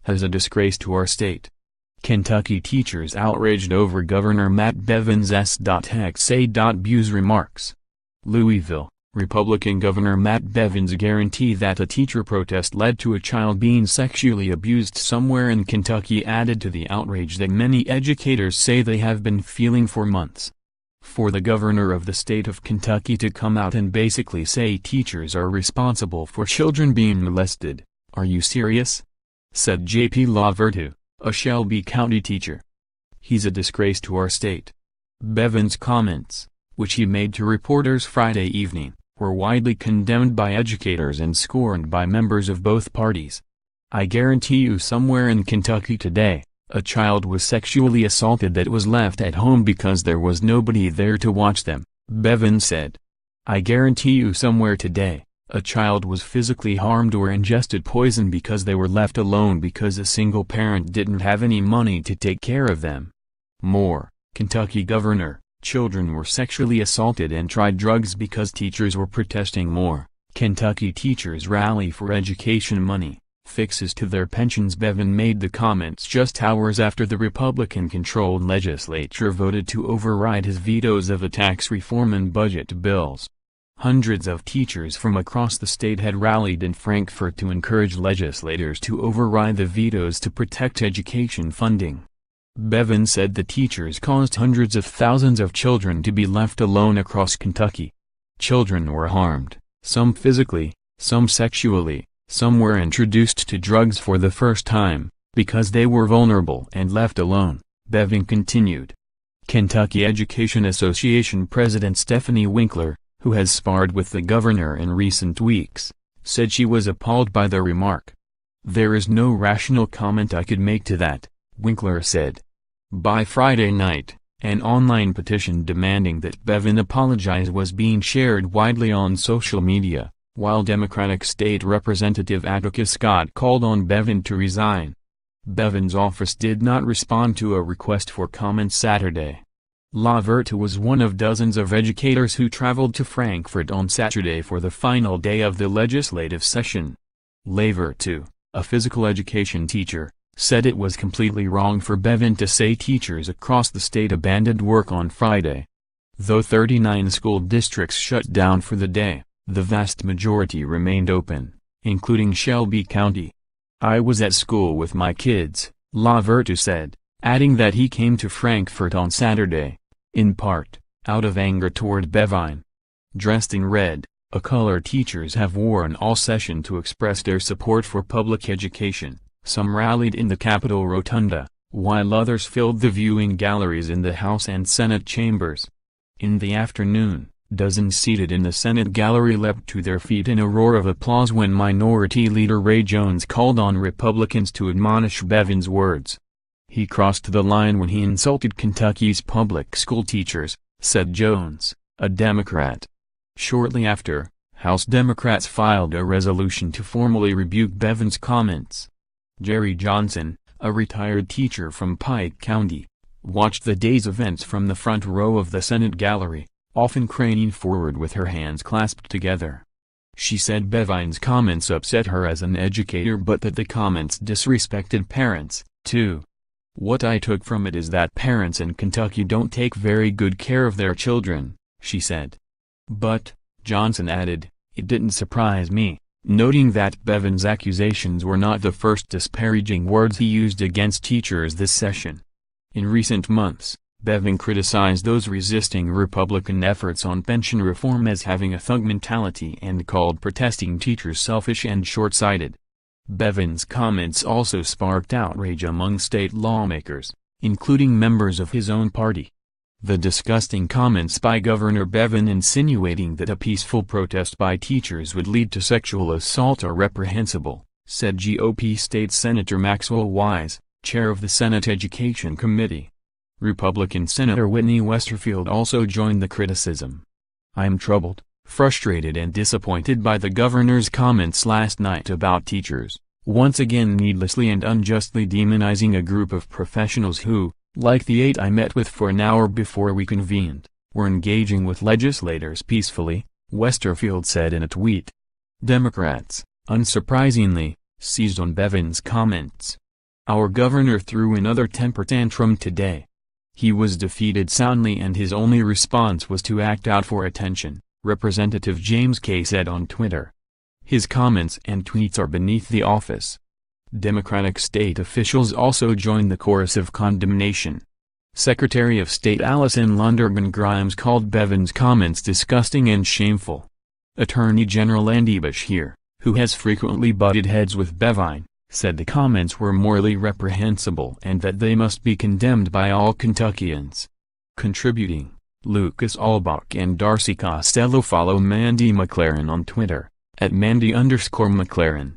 has a disgrace to our state. Kentucky teachers outraged over Governor Matt Bevins' s.ex a.buse remarks. Louisville, Republican Governor Matt Bevins guarantee that a teacher protest led to a child being sexually abused somewhere in Kentucky added to the outrage that many educators say they have been feeling for months. For the governor of the state of Kentucky to come out and basically say teachers are responsible for children being molested, "Are you serious?" said J.P. LaVertu, a Shelby County teacher. "He's a disgrace to our state." Bevins' comments, which he made to reporters Friday evening, were widely condemned by educators and scorned by members of both parties. "I guarantee you somewhere in Kentucky today, a child was sexually assaulted that was left at home because there was nobody there to watch them," Bevin said. "I guarantee you somewhere today, a child was physically harmed or ingested poison because they were left alone because a single parent didn't have any money to take care of them." More, Kentucky governor, "Children were sexually assaulted and tried drugs because teachers were protesting more. Kentucky teachers rally for education money, fixes to their pensions." Bevin made the comments just hours after the Republican-controlled legislature voted to override his vetoes of the tax reform and budget bills. Hundreds of teachers from across the state had rallied in Frankfort to encourage legislators to override the vetoes to protect education funding. Bevin said the teachers caused hundreds of thousands of children to be left alone across Kentucky. Children were harmed, some physically, some sexually, some were introduced to drugs for the first time, because they were vulnerable and left alone, Bevin continued. Kentucky Education Association President Stephanie Winkler, who has sparred with the governor in recent weeks, said she was appalled by the remark. "There is no rational comment I could make to that," Winkler said. By Friday night, an online petition demanding that Bevin apologize was being shared widely on social media, while Democratic State Representative Atticus Scott called on Bevin to resign. Bevin's office did not respond to a request for comment Saturday. LaVertu was one of dozens of educators who traveled to Frankfort on Saturday for the final day of the legislative session. LaVertu, a physical education teacher, said it was completely wrong for Bevin to say teachers across the state abandoned work on Friday. Though 39 school districts shut down for the day, the vast majority remained open, including Shelby County. "I was at school with my kids," LaVertu said, adding that he came to Frankfort on Saturday, in part, out of anger toward Bevin. Dressed in red, a color teachers have worn all session to express their support for public education. Some rallied in the Capitol Rotunda, while others filled the viewing galleries in the House and Senate chambers. In the afternoon, dozens seated in the Senate gallery leapt to their feet in a roar of applause when Minority Leader Ray Jones called on Republicans to admonish Bevin's words. "He crossed the line when he insulted Kentucky's public school teachers," said Jones, a Democrat. Shortly after, House Democrats filed a resolution to formally rebuke Bevin's comments. Jerry Johnson, a retired teacher from Pike County, watched the day's events from the front row of the Senate gallery, often craning forward with her hands clasped together. She said Bevin's comments upset her as an educator but that the comments disrespected parents, too. "What I took from it is that parents in Kentucky don't take very good care of their children," she said. But, Johnson added, "it didn't surprise me," noting that Bevin's accusations were not the first disparaging words he used against teachers this session. In recent months, Bevin criticized those resisting Republican efforts on pension reform as having a thug mentality and called protesting teachers selfish and short-sighted. Bevin's comments also sparked outrage among state lawmakers, including members of his own party. The disgusting comments by Governor Bevin insinuating that a peaceful protest by teachers would lead to sexual assault are reprehensible, said GOP State Senator Maxwell Wise, chair of the Senate Education Committee. Republican Senator Whitney Westerfield also joined the criticism. "I am troubled, frustrated and disappointed by the governor's comments last night about teachers, once again needlessly and unjustly demonizing a group of professionals who, like the 8 I met with for an hour before we convened, were engaging with legislators peacefully," Westerfield said in a tweet. Democrats, unsurprisingly, seized on Bevin's comments. Our governor threw another temper tantrum today. He was defeated soundly and his only response was to act out for attention, Representative James K. said on Twitter. His comments and tweets are beneath the office. Democratic state officials also joined the chorus of condemnation. Secretary of State Allison Lundergan Grimes called Bevin's comments disgusting and shameful. Attorney General Andy Beshear, who has frequently butted heads with Bevin, said the comments were morally reprehensible and that they must be condemned by all Kentuckians. Contributing, Lucas Albach and Darcy Costello. Follow Mandy McLaren on Twitter, @Mandy_McLaren.